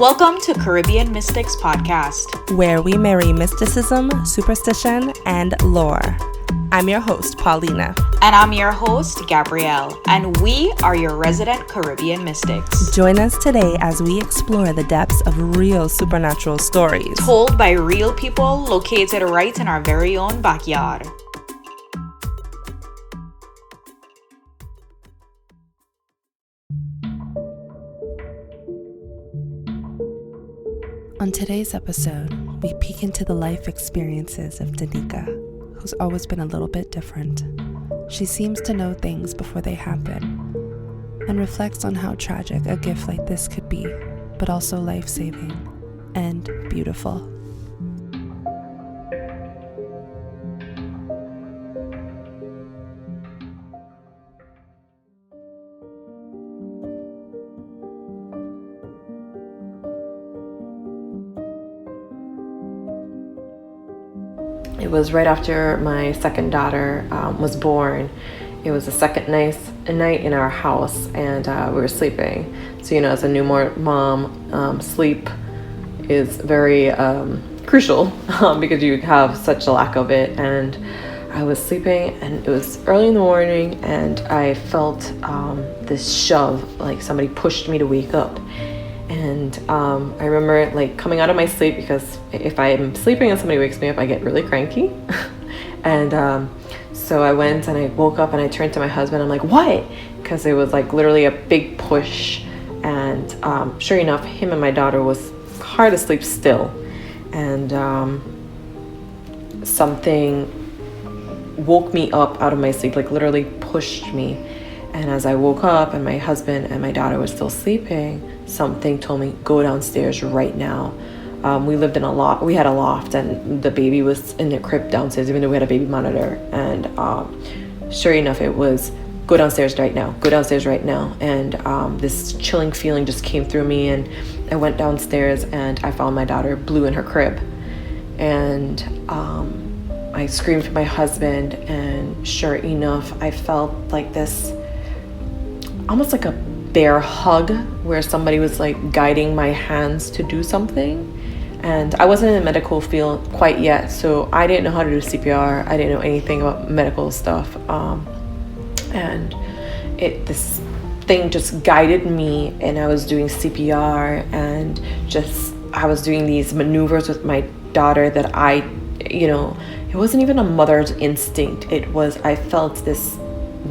Welcome to Caribbean Mystics Podcast, where we marry mysticism, superstition, and lore. I'm your host, Paulina. And I'm your host, Gabrielle, and we are your resident Caribbean mystics. Join us today as we explore the depths of real supernatural stories told by real people located right in our very own backyard. On today's episode, we peek into the life experiences of Deenica, who's always been a little bit different. She seems to know things before they happen, and reflects on how tragic a gift like this could be, but also life-saving and beautiful. It was right after my second daughter was born. It was the second night in our house, and we were sleeping. So, as a new mom, sleep is very crucial because you have such a lack of it. And I was sleeping, and it was early in the morning, and I felt this shove, like somebody pushed me to wake up. And I remember coming out of my sleep, because if I'm sleeping and somebody wakes me up, I get really cranky. And so I went and I woke up and I turned to my husband. I'm like, what? Because it was literally a big push. And sure enough, him and my daughter was hard asleep still. And something woke me up out of my sleep, literally pushed me. And as I woke up and my husband and my daughter were still sleeping, something told me, go downstairs right now. We lived in a loft. We had a loft, and the baby was in the crib downstairs, even though we had a baby monitor. And sure enough, it was, go downstairs right now. Go downstairs right now. And this chilling feeling just came through me, and I went downstairs and I found my daughter blue in her crib. And I screamed for my husband, and sure enough, I felt like this, almost like a bear hug, where somebody was guiding my hands to do something. And I wasn't in the medical field quite yet, so I didn't know how to do CPR. I didn't know anything about medical stuff. And this thing just guided me, and I was doing CPR, and I was doing these maneuvers with my daughter that it wasn't even a mother's instinct. It was, I felt this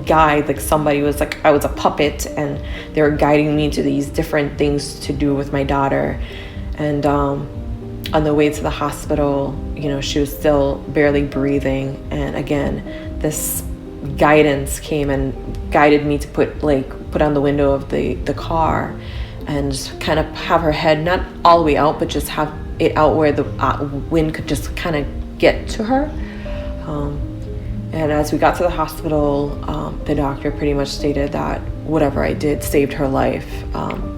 guide, somebody was I was a puppet, and they were guiding me to these different things to do with my daughter. And on the way to the hospital, she was still barely breathing, and again this guidance came and guided me to put on the window of the car, and just kind of have her head not all the way out, but just have it out where the wind could just kind of get to her. And as we got to the hospital, the doctor pretty much stated that whatever I did saved her life,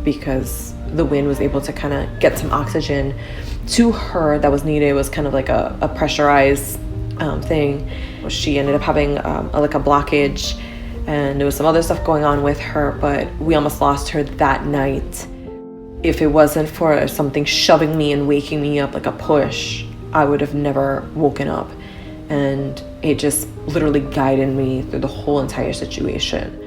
because the wind was able to kind of get some oxygen to her that was needed. It was kind of like a pressurized thing. She ended up having a blockage, and there was some other stuff going on with her, but we almost lost her that night. If it wasn't for something shoving me and waking me up like a push, I would have never woken up. And it just literally guided me through the whole entire situation.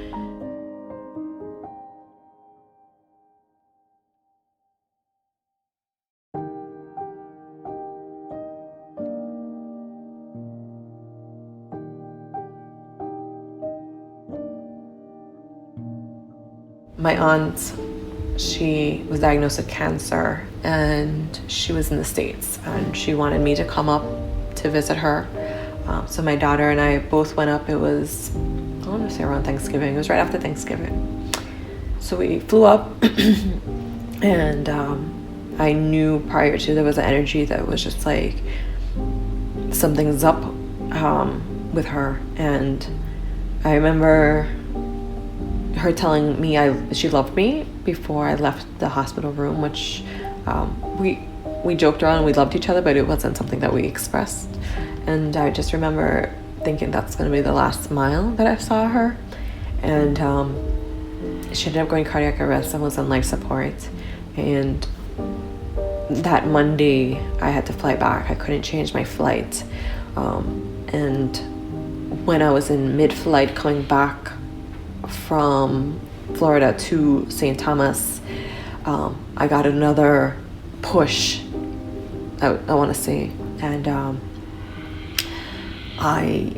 My aunt, she was diagnosed with cancer, and she was in the States, and she wanted me to come up to visit her. So my daughter and I both went up. It was, I want to say around Thanksgiving. It was right after Thanksgiving. So we flew up, and I knew prior to, there was an energy that was just something's up with her. And I remember her telling me she loved me before I left the hospital room, which we joked around and we loved each other, but it wasn't something that we expressed. And I just remember thinking that's going to be the last smile that I saw her. And she ended up going cardiac arrest and was on life support. And that Monday I had to fly back. I couldn't change my flight. And when I was in mid-flight coming back from Florida to St. Thomas, I got another push, I want to say, and I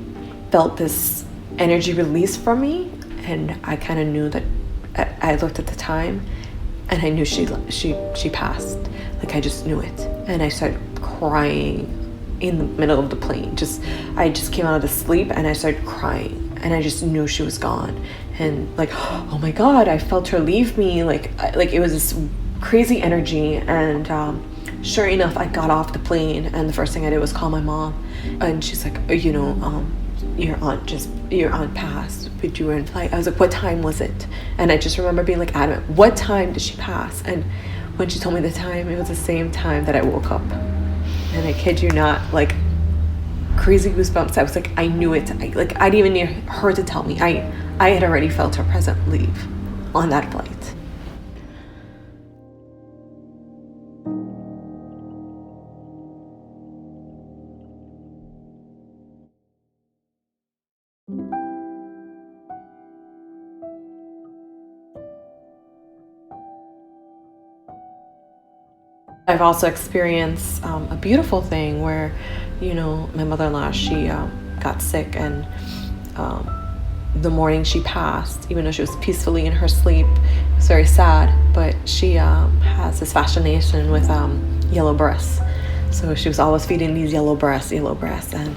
felt this energy release from me, and I kind of knew that. I looked at the time, and I knew she passed. Like, I just knew it, and I started crying in the middle of the plane. I just came out of the sleep, and I started crying, and I just knew she was gone. And like, oh my God, I felt her leave me. Like it was this crazy energy. And sure enough, I got off the plane, and the first thing I did was call my mom, and she's like, your aunt passed, but you were in flight. I was like, what time was it? And I just remember being like adamant, what time did she pass? And when she told me the time, it was the same time that I woke up. And I kid you not, like, crazy goosebumps. I was like, I knew it. I didn't even need her to tell me. I had already felt her presence leave on that flight. I've also experienced a beautiful thing where, my mother-in-law, she got sick, and the morning she passed, even though she was peacefully in her sleep, it was very sad, but she has this fascination with yellow breasts. So she was always feeding these yellow breasts, and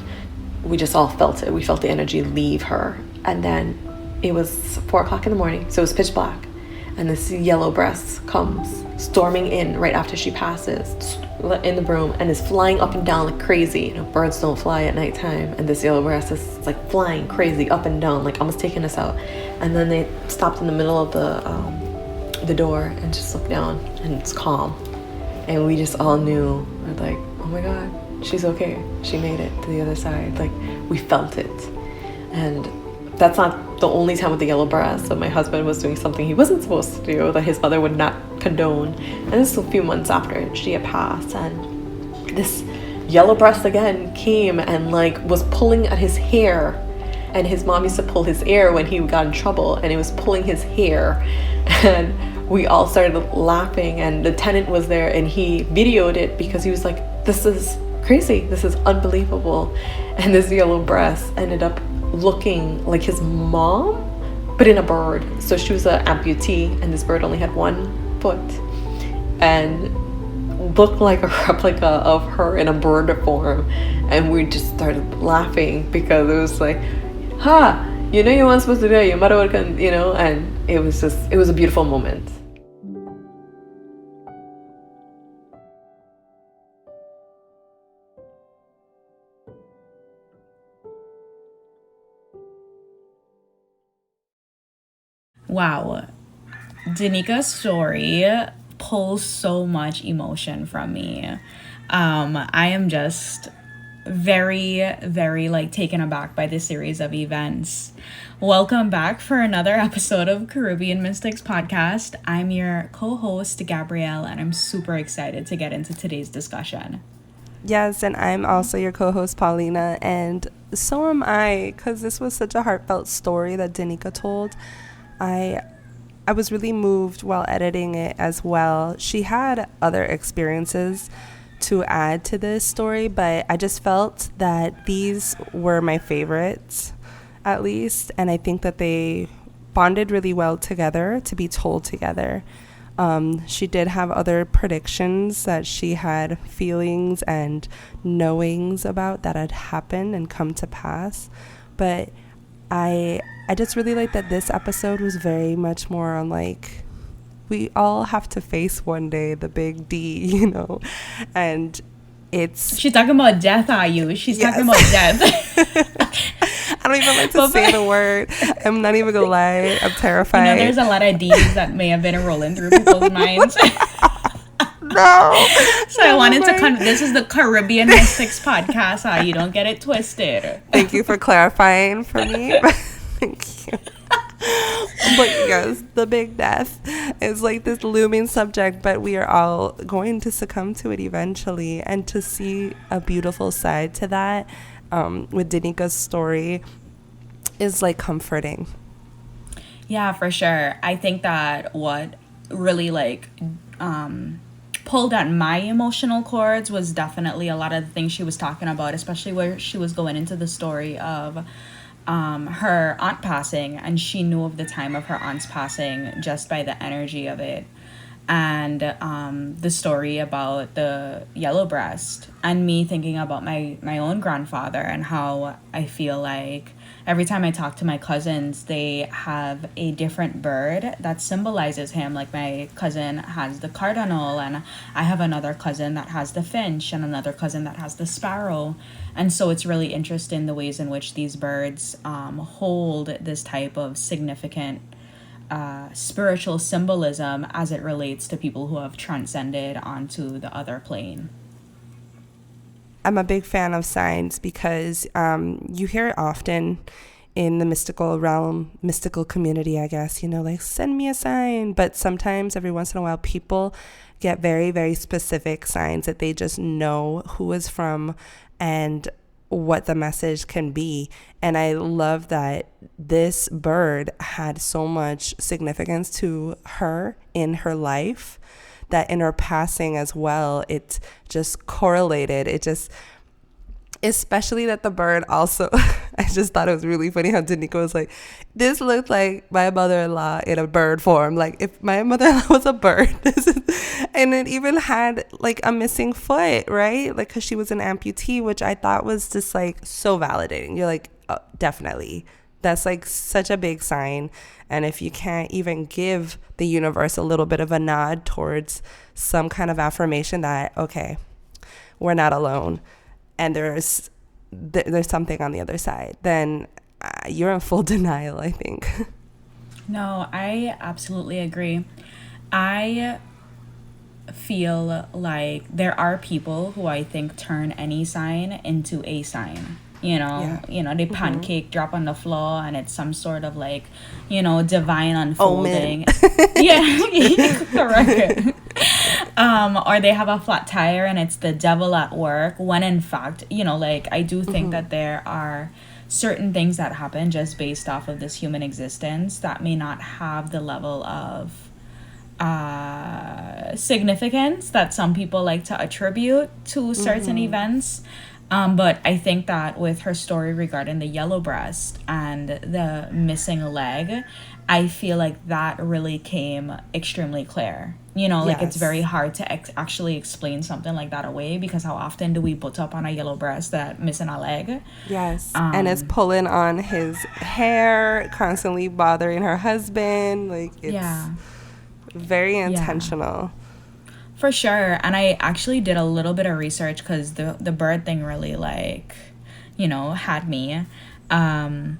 we just all felt it. We felt the energy leave her. And then it was 4 o'clock in the morning, so it was pitch black. And this yellow breast comes storming in right after she passes in the room, and is flying up and down like crazy. Birds don't fly at nighttime, and this yellow breast is like flying crazy up and down, like almost taking us out. And then they stopped in the middle of the door and just looked down, and it's calm. And we just all knew, we're like, oh my God, she's okay. She made it to the other side. Like, we felt it. And that's not the only time with the yellow breast. So my husband was doing something he wasn't supposed to do, that his mother would not condone. And this was a few months after she had passed. And this yellow breast again came and was pulling at his hair. And his mom used to pull his hair when he got in trouble, and it was pulling his hair. And we all started laughing, and the tenant was there, and he videoed it because he was like, this is crazy. This is unbelievable. And this yellow breast ended up looking like his mom, but in a bird. So she was an amputee, and this bird only had 1 foot, and looked like a replica of her in a bird form. And we just started laughing because it was like, you weren't supposed to do it, your mother would come, and it was a beautiful moment. Wow. Deenica's story pulls so much emotion from me. I am just very, very taken aback by this series of events. Welcome back for another episode of Caribbean Mystics Podcast. I'm your co-host, Gabrielle, and I'm super excited to get into today's discussion. Yes, and I'm also your co-host, Paulina, and so am I, because this was such a heartfelt story that Deenica told. I was really moved while editing it as well. She had other experiences to add to this story, but I just felt that these were my favorites, at least, and I think that they bonded really well together to be told together. She did have other predictions that she had feelings and knowings about that had happened and come to pass, but I just really like that this episode was very much more on we all have to face one day the big D, and she's talking about death, are you? She's talking about death. I don't even like to say the word. I'm not even gonna lie, I'm terrified. There's a lot of D's that may have been rolling through people's minds. No. So I wanted to this is the Caribbean Mystics Podcast. You don't get it twisted. Thank you for clarifying for me. Thank you. But yes, the big death is like this looming subject, but we are all going to succumb to it eventually. And to see a beautiful side to that with Denica's story is like comforting. Yeah, for sure. I think that what really like pulled at my emotional chords was definitely a lot of the things she was talking about, especially where she was going into the story of her aunt passing, and she knew of the time of her aunt's passing just by the energy of it. And the story about the yellow breast, and me thinking about my own grandfather and how I feel like every time I talk to my cousins, they have a different bird that symbolizes him. Like my cousin has the cardinal, and I have another cousin that has the finch, and another cousin that has the sparrow. And so it's really interesting the ways in which these birds hold this type of significant spiritual symbolism as it relates to people who have transcended onto the other plane. I'm a big fan of signs because you hear it often in the mystical realm, mystical community, I guess, like send me a sign. But sometimes every once in a while, people get very, very specific signs that they just know who is from and what the message can be. And I love that this bird had so much significance to her in her life, that in her passing as well, it just correlated. It just, especially that the bird also, I just thought it was really funny how Deenica was like, this looked like my mother-in-law in a bird form. Like if my mother-in-law was a bird. And it even had like a missing foot, right? Like, cause she was an amputee, which I thought was just like so validating. You're like, oh, definitely. That's like such a big sign. And if you can't even give the universe a little bit of a nod towards some kind of affirmation that, okay, we're not alone, and there's something on the other side, then you're in full denial, I think. No, I absolutely agree. I feel like there are people who I think turn any sign into a sign. Yeah. They pancake drop on the floor, and it's some sort of like, divine unfolding. Yeah, correct. Or they have a flat tire and it's the devil at work, when in fact, like I do think that there are certain things that happen just based off of this human existence that may not have the level of significance that some people like to attribute to certain events. But I think that with her story regarding the yellow breast and the missing leg, I feel like that really came extremely clear. Like it's very hard to actually explain something like that away, because how often do we put up on a yellow breast that missing a leg? Yes. And it's pulling on his hair, constantly bothering her husband. Like it's very intentional. For sure. And I actually did a little bit of research because the bird thing really had me. And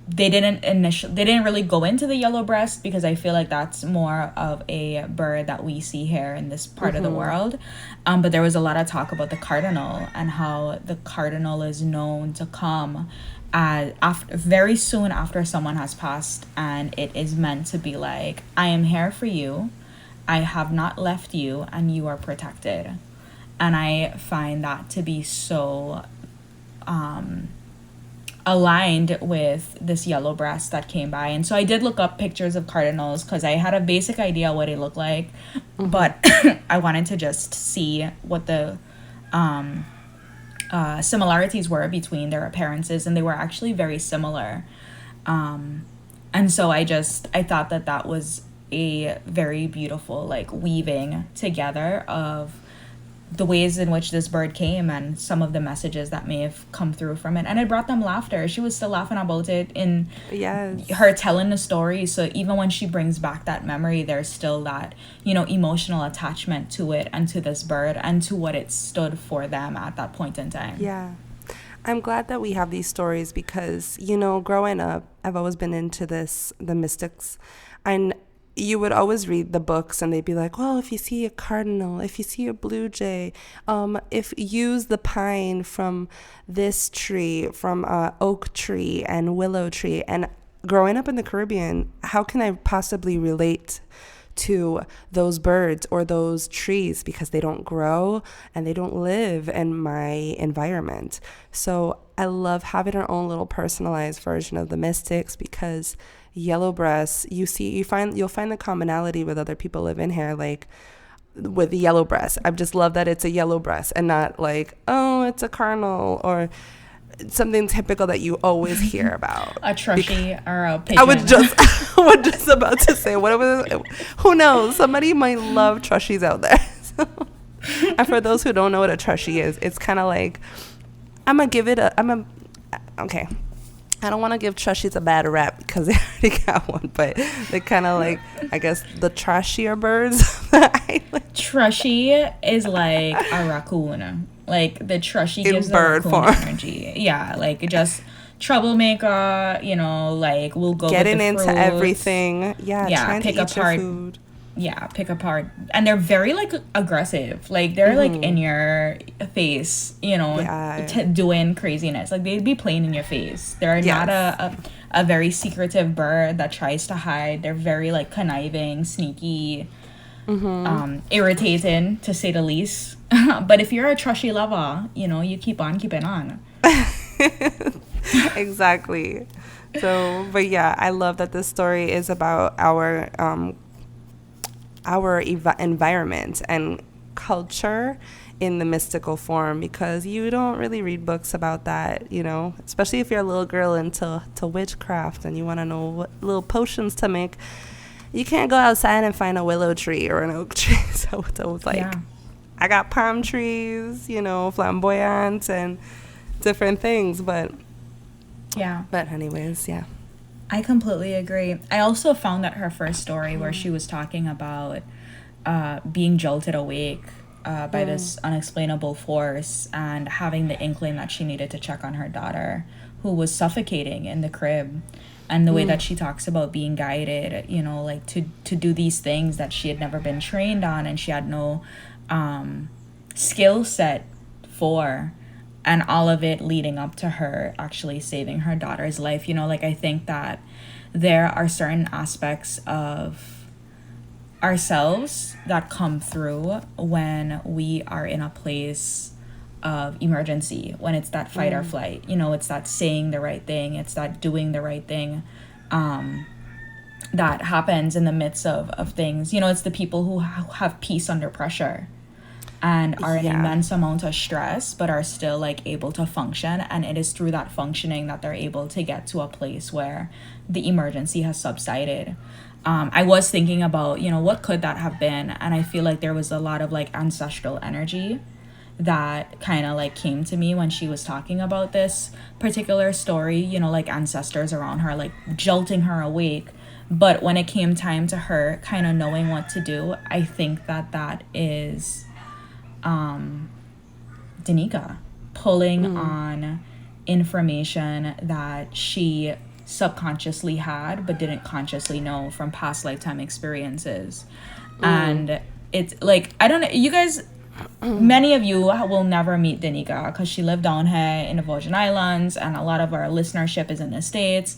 they didn't really go into the yellow breast, because I feel like that's more of a bird that we see here in this part of the world. But there was a lot of talk about the cardinal, and how the cardinal is known to come very soon after someone has passed, and it is meant to be like, I am here for you. I have not left you, and you are protected. And I find that to be so aligned with this yellow breast that came by. And so I did look up pictures of cardinals, because I had a basic idea what it looked like, but I wanted to just see what the similarities were between their appearances, and they were actually very similar. And so I thought that was a very beautiful like weaving together of the ways in which this bird came and some of the messages that may have come through from it. And it brought them laughter. She was still laughing about it in her telling the story. So even when she brings back that memory, there's still that, emotional attachment to it and to this bird and to what it stood for them at that point in time. Yeah. I'm glad that we have these stories because, growing up, I've always been into the mystics. And you would always read the books and they'd be like, well, if you see a cardinal, if you see a blue jay, if use the pine from this tree, from oak tree and willow tree. And growing up in the Caribbean, how can I possibly relate to those birds or those trees, because they don't grow and they don't live in my environment. So I love having our own little personalized version of the mystics, because yellow breasts, you'll find the commonality with other people living here, like with the yellow breast. I just love that it's a yellow breast and not like, oh, it's a cardinal or something typical that you always hear about. A trushy or a pigeon. I was just about to say, who knows? Somebody might love trushies out there. So, and for those who don't know what a trushie is, it's kind of like, okay. I don't want to give trushies a bad rap because they already got one, but they're kind of like, I guess, the trashier birds of the island. Trushy is like a raccoon. Like, the trushy gives the bird raccoon form. energy. Yeah, like, just troublemaker, like, we'll go getting with the into fruits. Everything. Yeah, trying pick to eat apart your food. Yeah, pick apart. And they're very, like, aggressive. Like, they're, like, in your face, doing craziness. Like, they'd be playing in your face. They're not a very secretive bird that tries to hide. They're very, like, conniving, sneaky, irritating, to say the least. But if you're a trushy lover, you keep on keeping on. Exactly. So, but yeah, I love that this story is about our environment and culture in the mystical form, because you don't really read books about that, especially if you're a little girl into witchcraft and you want to know what little potions to make. You can't go outside and find a willow tree or an oak tree. So it's like, I got palm trees, flamboyant and different things, but anyways, yeah. I completely agree. I also found that her first story, where she was talking about being jolted awake by this unexplainable force and having the inkling that she needed to check on her daughter, who was suffocating in the crib, and the way that she talks about being guided, like to do these things that she had never been trained on and she had no skill set for. And all of it leading up to her actually saving her daughter's life. I think that there are certain aspects of ourselves that come through when we are in a place of emergency, when it's that fight or flight. It's that saying the right thing. It's that doing the right thing that happens in the midst of things. It's the people who have peace under pressure and are in immense amount of stress, but are still, like, able to function. And it is through that functioning that they're able to get to a place where the emergency has subsided. I was thinking about, what could that have been? And I feel like there was a lot of, like, ancestral energy that kind of, like, came to me when she was talking about this particular story, like ancestors around her, like, jolting her awake. But when it came time to her kind of knowing what to do, I think that is Deenica pulling on information that she subconsciously had but didn't consciously know from past lifetime experiences. And it's like, I don't know, you guys, many of you will never meet Deenica because she lived down here in the Virgin Islands and a lot of our listenership is in the States.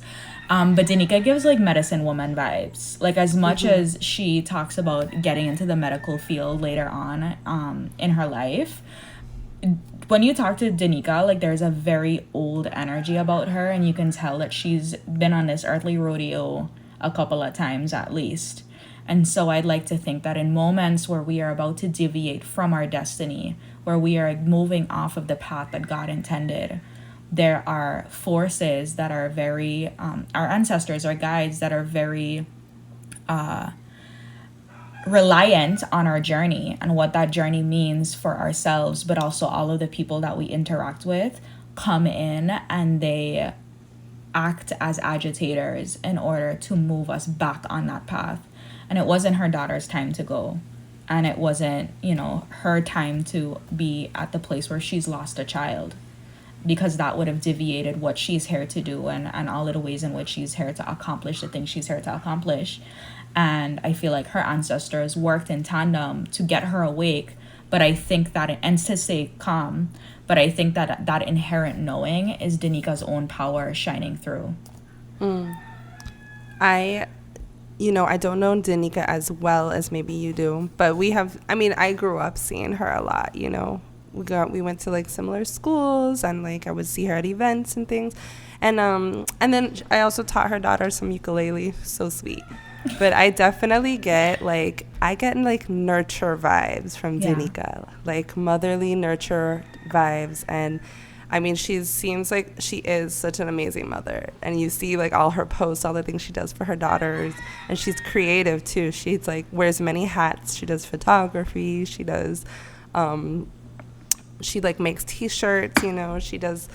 But Deenica gives, like, medicine woman vibes. Like, as much as she talks about getting into the medical field later on in her life, when you talk to Deenica, like, there's a very old energy about her, and you can tell that she's been on this earthly rodeo a couple of times at least. And so I'd like to think that in moments where we are about to deviate from our destiny, where we are moving off of the path that God intended, there are forces that are very, our ancestors, our guides that are very reliant on our journey and what that journey means for ourselves, but also all of the people that we interact with come in and they act as agitators in order to move us back on that path. And it wasn't her daughter's time to go. And it wasn't, her time to be at the place where she's lost a child, because that would have deviated what she's here to do and all of the ways in which she's here to accomplish the things she's here to accomplish. And I feel like her ancestors worked in tandem to get her awake, but I think that, and to stay calm, but I think that inherent knowing is Deenica's own power shining through. I don't know Deenica as well as maybe you do, but I grew up seeing her a lot, We went to like similar schools, and like I would see her at events and things. And then I also taught her daughter some ukulele. So sweet. But I definitely get like nurture vibes from Deenica, like motherly nurture vibes. And I mean, she seems like she is such an amazing mother. And you see like all her posts, all the things she does for her daughters. And she's creative too. She's like wears many hats. She does photography. She does, she like makes T-shirts, she does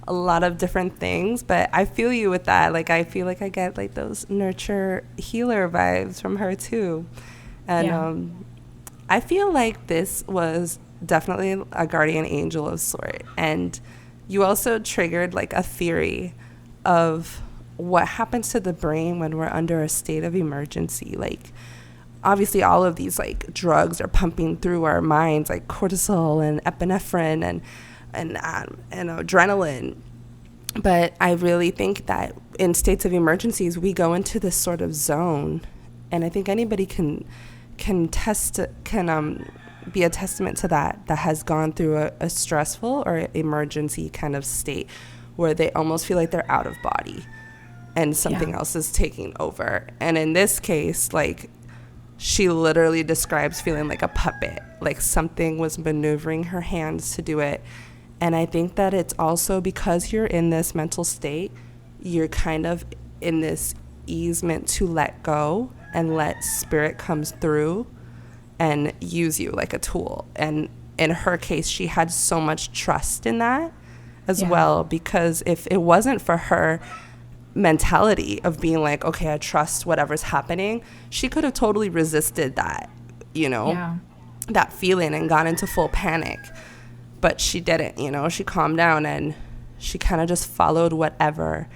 a lot of different things. But I feel you with that. Like, I feel like I get like those nurture healer vibes from her too. And I feel like this was definitely a guardian angel of sort. And you also triggered like a theory of what happens to the brain when we're under a state of emergency. Like, obviously all of these like drugs are pumping through our minds, like cortisol and epinephrine and adrenaline. But I really think that in states of emergencies, we go into this sort of zone, and I think anybody can be a testament to that has gone through a stressful or emergency kind of state where they almost feel like they're out of body and something else is taking over. And in this case, like, she literally describes feeling like a puppet, like something was maneuvering her hands to do it. And I think that it's also because you're in this mental state, you're kind of in this easement to let go and let spirit comes through and use you like a tool. And in her case, she had so much trust in that as well, because if it wasn't for her mentality of being like, okay, I trust whatever's happening, she could have totally resisted that, that feeling and gone into full panic. But she didn't, she calmed down and she kind of just followed whatever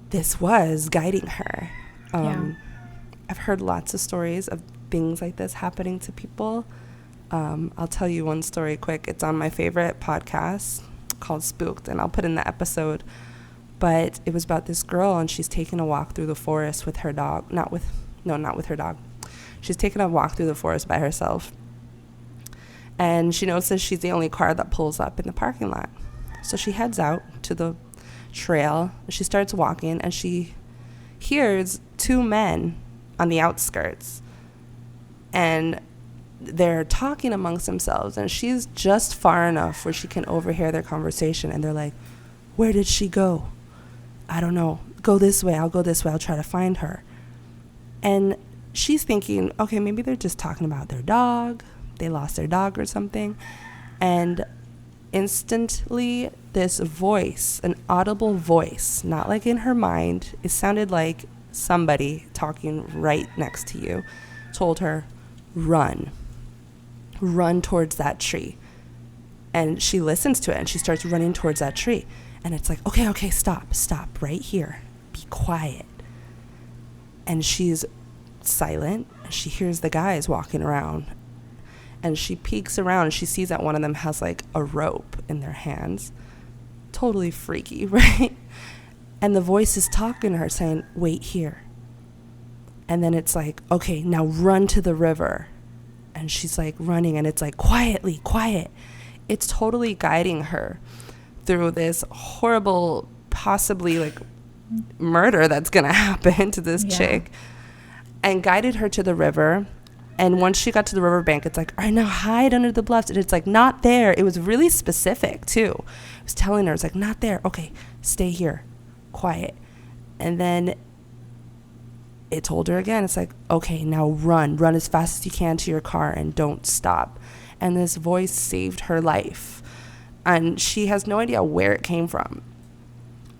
this was guiding her. I've heard lots of stories of things like this happening to people. I'll tell you one story quick. It's on my favorite podcast called Spooked, and I'll put in the episode. But it was about this girl, and she's taking a walk through the forest with her dog. Not with her dog. She's taking a walk through the forest by herself. And she notices she's the only car that pulls up in the parking lot. So she heads out to the trail. She starts walking, and she hears two men on the outskirts. And they're talking amongst themselves, and she's just far enough where she can overhear their conversation. And they're like, "Where did she go? I don't know. Go this way. I'll go this way. I'll try to find her." And she's thinking, okay, maybe they're just talking about their dog. They lost their dog or something. And instantly, this voice, an audible voice, not like in her mind, it sounded like somebody talking right next to you, told her, run towards that tree. And she listens to it, and she starts running towards that tree. And it's like, okay, stop right here. Be quiet. And she's silent. She hears the guys walking around. And she peeks around, and she sees that one of them has like a rope in their hands. Totally freaky, right? And the voice is talking to her saying, "Wait here." And then it's like, okay, now run to the river. And she's like running, and it's like, quiet. It's totally guiding her through this horrible, possibly like murder that's gonna happen to this chick, and guided her to the river. And once she got to the riverbank, it's like, all right, now hide under the bluffs. And it's like, not there. It was really specific too. It was telling her, it's like, not there. Okay, stay here, quiet. And then it told her again, it's like, okay, now run as fast as you can to your car and don't stop. And this voice saved her life. And she has no idea where it came from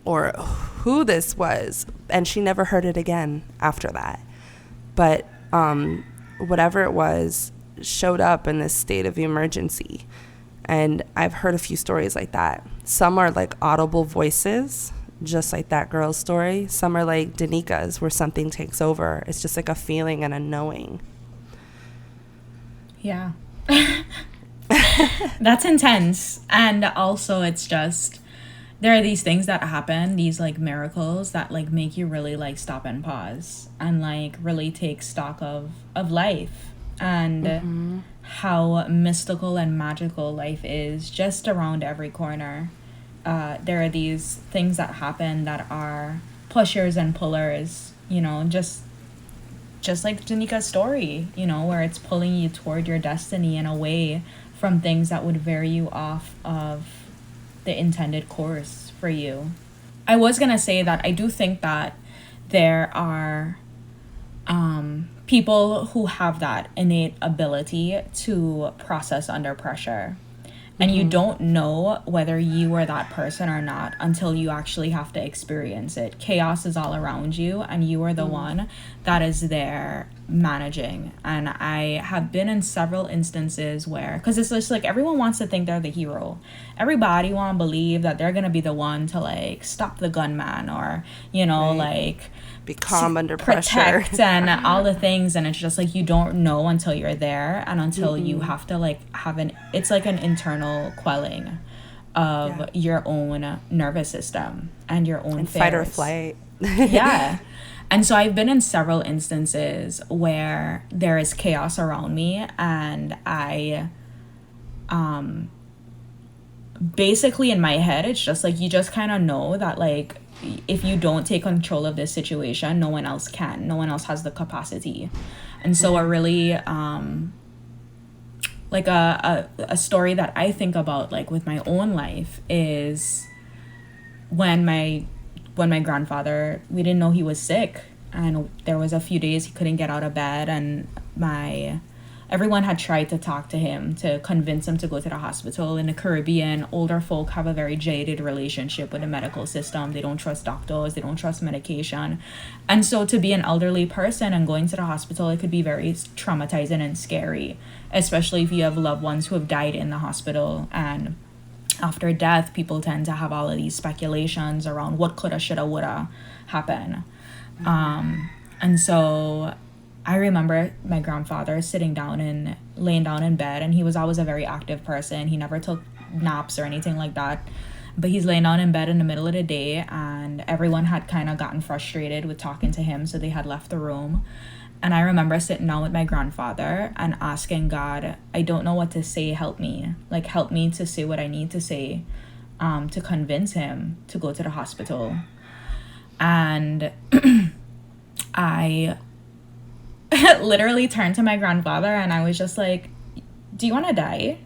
or who this was. And she never heard it again after that. But whatever it was showed up in this state of emergency. And I've heard a few stories like that. Some are like audible voices, just like that girl's story. Some are like Deenica's, where something takes over. It's just like a feeling and a knowing. Yeah. That's intense. And also it's just, there are these things that happen, these like miracles that like make you really like stop and pause and like really take stock of life and how mystical and magical life is just around every corner. There are these things that happen that are pushers and pullers, you know, just like Denica's story, you know, where it's pulling you toward your destiny and away from things that would veer you off of the intended course for you. I was going to say that I do think that there are people who have that innate ability to process under pressure. And you don't know whether you are that person or not until you actually have to experience it. Chaos is all around you, and you are the one that is there managing. And I have been in several instances where, because it's just like everyone wants to think they're the hero. Everybody want to believe that they're going to be the one to like stop the gunman or, you know, like be calm under protect pressure and all the things. And it's just like you don't know until you're there and until you have to like it's like an internal quelling of your own nervous system and your own fears. Fight or flight. Yeah. And so I've been in several instances where there is chaos around me, and I basically in my head it's just like you just kind of know that like if you don't take control of this situation, no one else can. No one else has the capacity. And so a really like a story that I think about like with my own life is when my grandfather, we didn't know he was sick, and there was a few days he couldn't get out of bed, and everyone had tried to talk to him to convince him to go to the hospital. In the Caribbean, older folk have a very jaded relationship with the medical system. They don't trust doctors, they don't trust medication. And so to be an elderly person and going to the hospital, it could be very traumatizing and scary, especially if you have loved ones who have died in the hospital. And after death, people tend to have all of these speculations around what coulda, shoulda, woulda happen. And so I remember my grandfather laying down in bed, and he was always a very active person. He never took naps or anything like that. But he's laying down in bed in the middle of the day, and everyone had kind of gotten frustrated with talking to him, so they had left the room. And I remember sitting down with my grandfather and asking God, I don't know what to say, help me. Like, help me to say what I need to say to convince him to go to the hospital. And I literally turned to my grandfather and I was just like, do you want to die?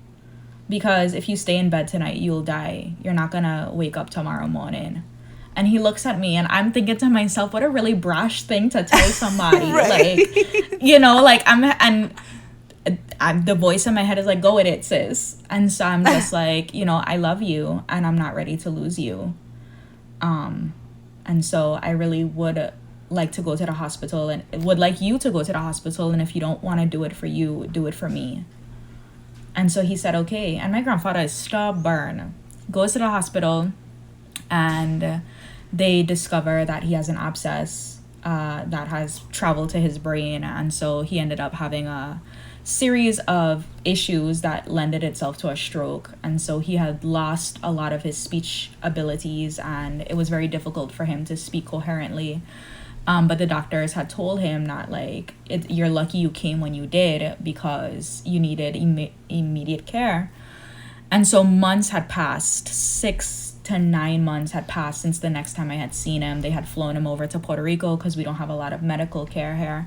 Because if you stay in bed tonight, you'll die. You're not gonna wake up tomorrow morning. And he looks at me and I'm thinking to myself, what a really brash thing to tell somebody. Like, you know, like the voice in my head is like, go with it, sis. And so I'm just like, you know, I love you and I'm not ready to lose you. And so I really would like to go to the hospital and would like you to go to the hospital. And if you don't want to do it for you, do it for me. And so he said, okay. And my grandfather is stubborn. Goes to the hospital and they discover that he has an abscess that has traveled to his brain. And so he ended up having a series of issues that lended itself to a stroke. And so he had lost a lot of his speech abilities and it was very difficult for him to speak coherently. But the doctors had told him that, like, you're lucky you came when you did because you needed immediate care. And so months had passed, 6 to 9 months had passed since the next time I had seen him. They had flown him over to Puerto Rico because we don't have a lot of medical care here.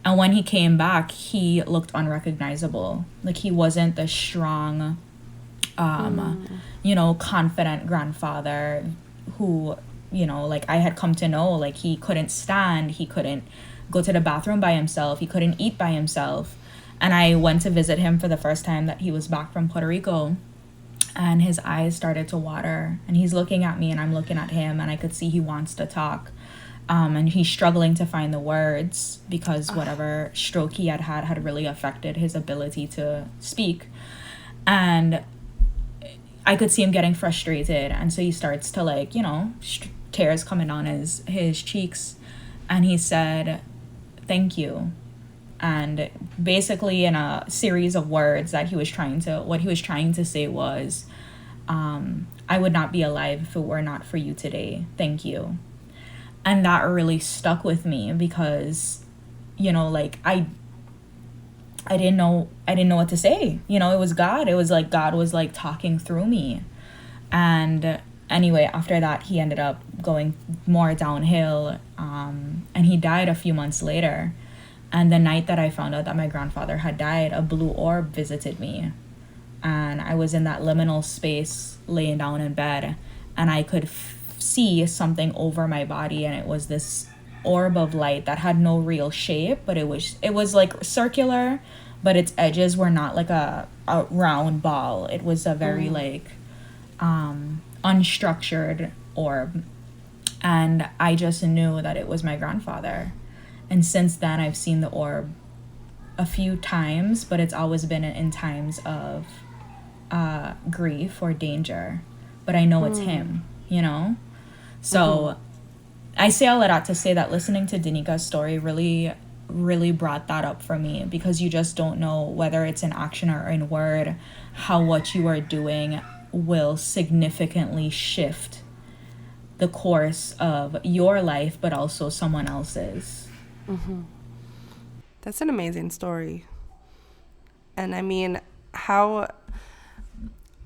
And when he came back, he looked unrecognizable. Like, he wasn't the strong, you know, confident grandfather who, you know, like I had come to know. Like, he couldn't stand, he couldn't go to the bathroom by himself, he couldn't eat by himself. And I went to visit him for the first time that he was back from Puerto Rico, and his eyes started to water, and he's looking at me and I'm looking at him, and I could see he wants to talk. And he's struggling to find the words because whatever stroke he had really affected his ability to speak. And I could see him getting frustrated, and so he starts to, like, you know, tears coming on his cheeks, and he said, thank you. And basically in a series of words that what he was trying to say was, I would not be alive if it were not for you today. Thank you. And that really stuck with me because, like I didn't know what to say. It was God. It was like God was like talking through me. And anyway, after that, he ended up going more downhill, and he died a few months later. And the night that I found out that my grandfather had died, a blue orb visited me. And I was in that liminal space laying down in bed, and I could see something over my body, and it was this orb of light that had no real shape, but it was like circular, but its edges were not like a round ball. It was a very like unstructured orb, and I just knew that it was my grandfather. And since then I've seen the orb a few times, but it's always been in times of grief or danger, but I know it's him, so I say all of that to say that listening to Deenica's story really, really brought that up for me, because you just don't know, whether it's in action or in word, how what you are doing will significantly shift the course of your life, but also someone else's. That's an amazing story. And I mean, how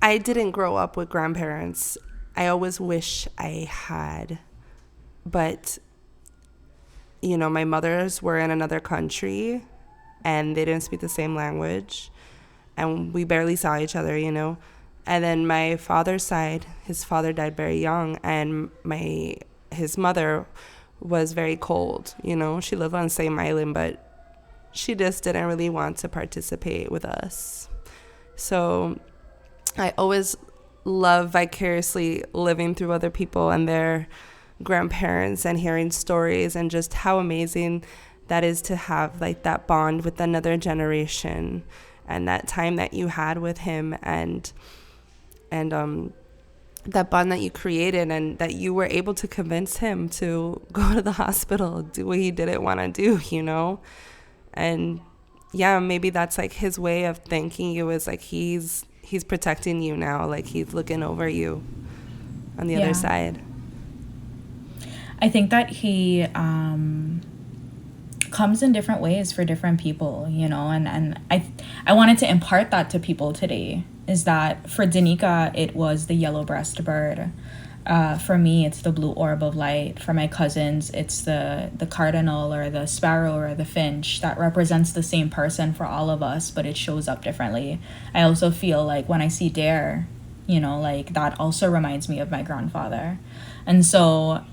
I didn't grow up with grandparents. I always wish I had. But, my mothers were in another country and they didn't speak the same language. And we barely saw each other, And then my father's side, his father died very young. And his mother was very cold, She lived on the same island, but she just didn't really want to participate with us. So I always love vicariously living through other people and their grandparents and hearing stories, and just how amazing that is to have like that bond with another generation, and that time that you had with him, and that bond that you created, and that you were able to convince him to go to the hospital, do what he didn't want to do, and yeah, maybe that's like his way of thanking you, is like he's protecting you now, like he's looking over you on the other side. I think that he comes in different ways for different people, and I wanted to impart that to people today, is that for Deenica, it was the yellow-breasted bird. For me, it's the blue orb of light. For my cousins, it's the cardinal or the sparrow or the finch that represents the same person for all of us, but it shows up differently. I also feel like when I see Dare, like that also reminds me of my grandfather. And so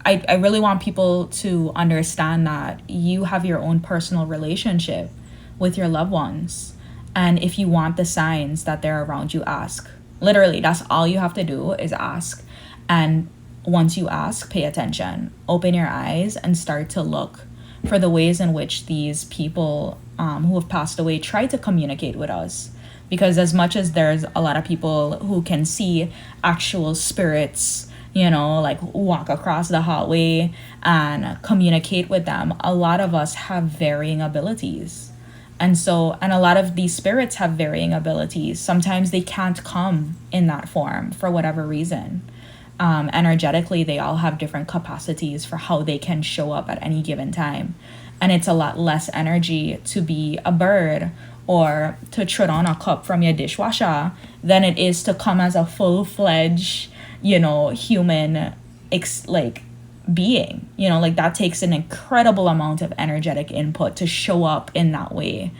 I really want people to understand that you have your own personal relationship with your loved ones. And if you want the signs that they're around you, ask. Literally, that's all you have to do, is ask. And once you ask, pay attention. Open your eyes and start to look for the ways in which these people who have passed away try to communicate with us. Because as much as there's a lot of people who can see actual spirits, like walk across the hallway and communicate with them, a lot of us have varying abilities. And a lot of these spirits have varying abilities. Sometimes they can't come in that form for whatever reason. Energetically, they all have different capacities for how they can show up at any given time. And it's a lot less energy to be a bird or to tread on a cup from your dishwasher than it is to come as a full-fledged, human, being. That takes an incredible amount of energetic input to show up in that way.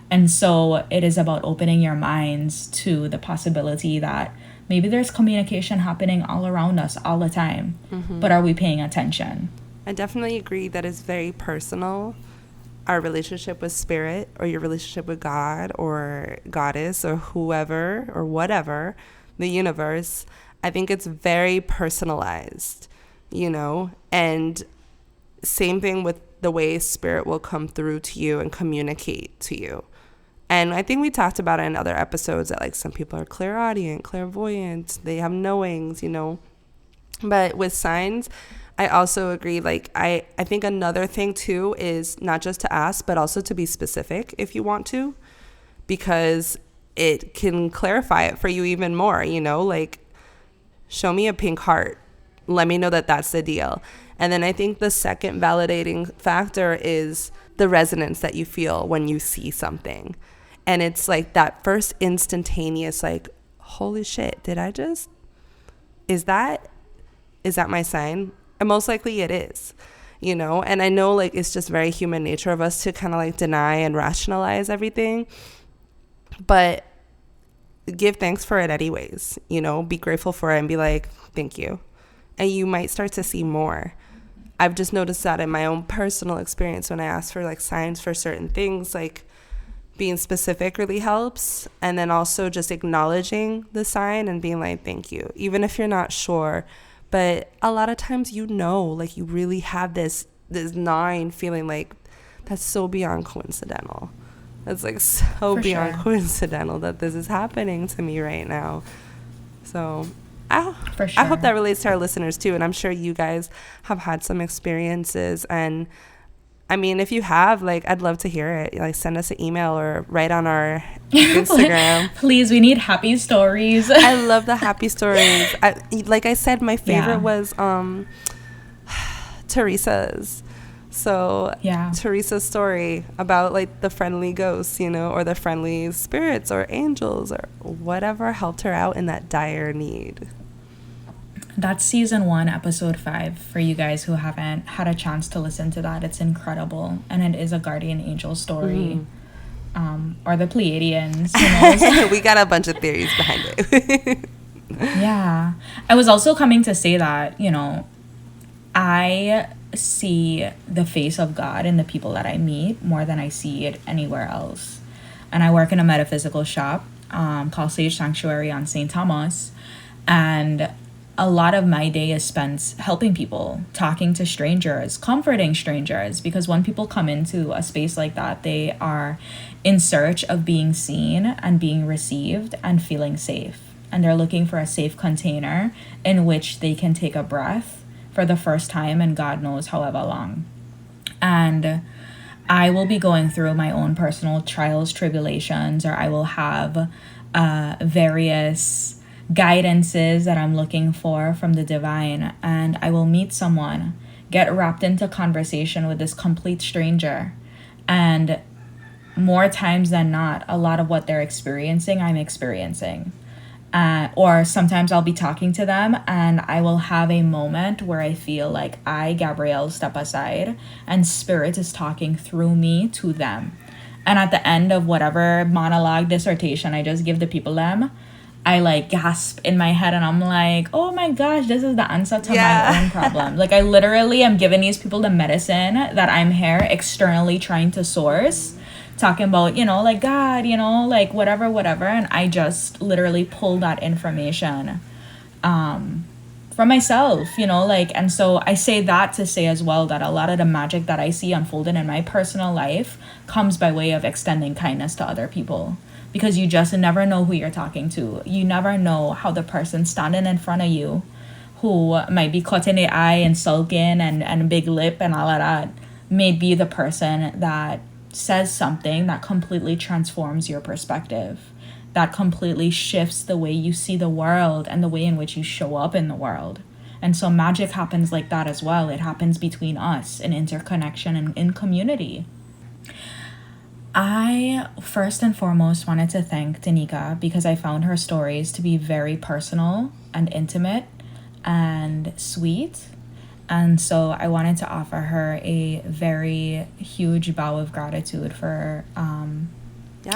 And so it is about opening your minds to the possibility that maybe there's communication happening all around us all the time. But are we paying attention? I definitely agree that it's very personal, our relationship with spirit, or your relationship with God or goddess or whoever or whatever, the universe. I think it's very personalized, and same thing with the way spirit will come through to you and communicate to you. And I think we talked about it in other episodes that like some people are clairaudient, clairvoyant, they have knowings, But with signs, I also agree. Like I think another thing too is not just to ask, but also to be specific if you want to, because it can clarify it for you even more, you know, like show me a pink heart. Let me know that that's the deal. And then I think the second validating factor is the resonance that you feel when you see something. And it's like that first instantaneous, like, holy shit, is that my sign? And most likely it is, you know? And I know like it's just very human nature of us to kind of like deny and rationalize everything, but give thanks for it anyways, you know? Be grateful for it and be like, thank you. And you might start to see more. I've just noticed that in my own personal experience when I ask for like signs for certain things, like being specific really helps. And then also just acknowledging the sign and being like, thank you, even if you're not sure. But a lot of times, you know, like you really have this gnawing feeling like that's so beyond coincidental. That's like so for beyond sure. Coincidental that this is happening to me right now. So I hope that relates to our listeners too. And I'm sure you guys have had some experiences. And I mean, if you have, like, I'd love to hear it. Like, send us an email or write on our Instagram. Please, we need happy stories. I love the happy stories. Like I said, my favorite was Teresa's. So Teresa's story about like the friendly ghosts, you know, or the friendly spirits or angels or whatever helped her out in that dire need. That's season 1, episode 5 for you guys who haven't had a chance to listen to that. It's incredible. And it is a guardian angel story. Or the Pleiadians, you know. We got a bunch of theories behind it. Yeah. I was also coming to say that, you know, I see the face of God in the people that I meet more than I see it anywhere else. And I work in a metaphysical shop called Sage Sanctuary on St. Thomas. And a lot of my day is spent helping people, talking to strangers, comforting strangers, because when people come into a space like that, they are in search of being seen and being received and feeling safe. And they're looking for a safe container in which they can take a breath for the first time in God knows however long. And I will be going through my own personal trials, tribulations, or I will have various guidances that I'm looking for from the divine, and I will meet someone, get wrapped into conversation with this complete stranger, and more times than not, a lot of what they're experiencing, I'm experiencing. Or sometimes I'll be talking to them and I will have a moment where I feel like I, Gabrielle, step aside and spirit is talking through me to them. And at the end of whatever monologue, dissertation I just give the people them, I like gasp in my head and I'm like, oh my gosh, this is the answer to my own problem. Like I literally am giving these people the medicine that I'm here externally trying to source, talking about, you know, like God, you know, like whatever. And I just literally pull that information from myself, you know, like, and so I say that to say as well that a lot of the magic that I see unfolding in my personal life comes by way of extending kindness to other people. Because you just never know who you're talking to. You never know how the person standing in front of you, who might be caught in the eye and sulking and big lip and all of that, may be the person that says something that completely transforms your perspective, that completely shifts the way you see the world and the way in which you show up in the world. And so magic happens like that as well. It happens between us in interconnection and in community. I first and foremost wanted to thank Deenica because I found her stories to be very personal and intimate and sweet. And so I wanted to offer her a very huge bow of gratitude for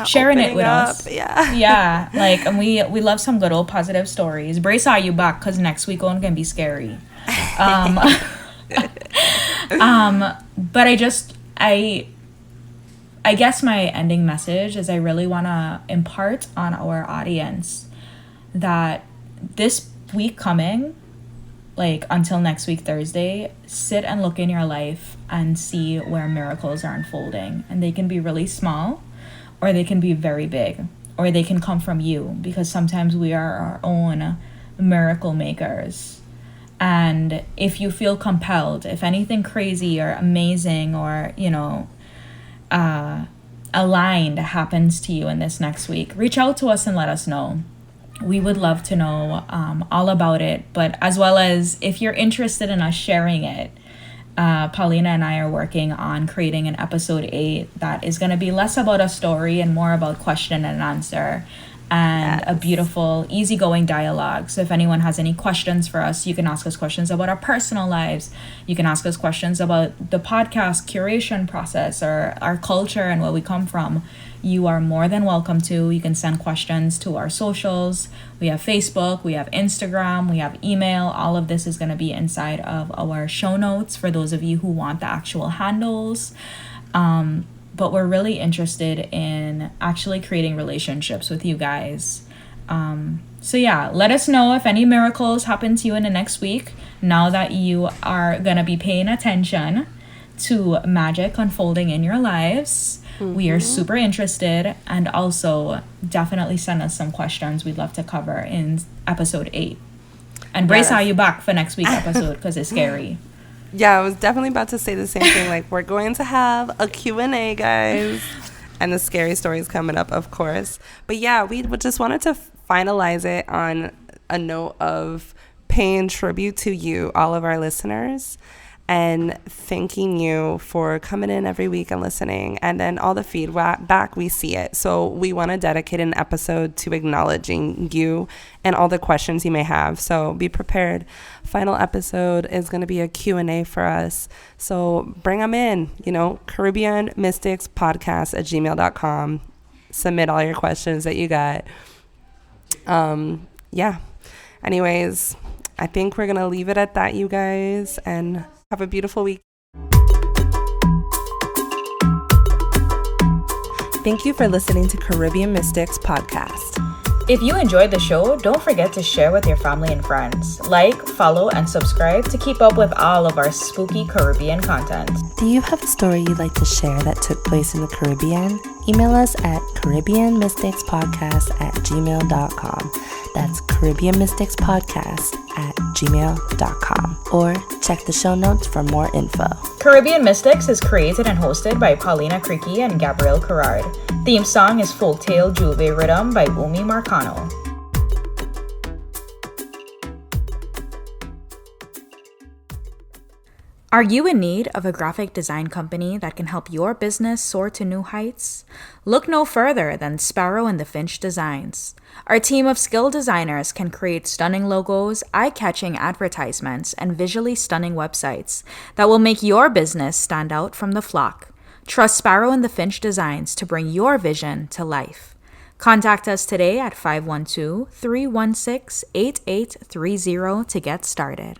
sharing it with us. Yeah. Like, and we love some good old positive stories. Brace are you back because next week on can be scary. But I guess my ending message is I really want to impart on our audience that this week coming, like until next week, Thursday, sit and look in your life and see where miracles are unfolding. And they can be really small or they can be very big or they can come from you because sometimes we are our own miracle makers. And if you feel compelled, if anything crazy or amazing or, you know, aligned happens to you in this next week, reach out to us and let us know. We would love to know all about it, but as well as if you're interested in us sharing it, Paulina and I are working on creating an episode 8 that is going to be less about a story and more about question and answer, and a beautiful, easygoing dialogue. So if anyone has any questions for us, you can ask us questions about our personal lives. You can ask us questions about the podcast curation process or our culture and where we come from. You are more than welcome to. You can send questions to our socials. We have Facebook, we have Instagram, we have email. All of this is going to be inside of our show notes for those of you who want the actual handles. But we're really interested in actually creating relationships with you guys. So yeah, let us know if any miracles happen to you in the next week, now that you are going to be paying attention to magic unfolding in your lives. We are super interested, and also definitely send us some questions we'd love to cover in episode 8. And Brace, how you back for next week's episode, because it's scary. Yeah, I was definitely about to say the same thing. Like, we're going to have a Q&A, guys. And the scary stories coming up, of course. But yeah, we just wanted to finalize it on a note of paying tribute to you, all of our listeners, and thanking you for coming in every week and listening. And then all the feedback, we see it. So we want to dedicate an episode to acknowledging you and all the questions you may have. So be prepared. Final episode is going to be a Q&A for us. So bring them in, Caribbean Mystics Podcast at gmail.com. Submit all your questions that you got. Yeah. Anyways, I think we're going to leave it at that, you guys, and have a beautiful week. Thank you for listening to Caribbean Mystics Podcast. If you enjoyed the show, don't forget to share with your family and friends. Like, follow, and subscribe to keep up with all of our spooky Caribbean content. Do you have a story you'd like to share that took place in the Caribbean? Email us at caribbeanmysticspodcast@gmail.com. That's caribbeanmysticspodcast@gmail.com. Or check the show notes for more info. Caribbean Mystics is created and hosted by Paulina Creaky and Gabrielle Carrard. Theme song is Folktale Jouvert Riddim by Marcano. Are you in need of a graphic design company that can help your business soar to new heights? Look no further than Sparrow and the Finch Designs. Our team of skilled designers can create stunning logos, eye-catching advertisements, and visually stunning websites that will make your business stand out from the flock. Trust Sparrow and the Finch Designs to bring your vision to life. Contact us today at 512-316-8830 to get started.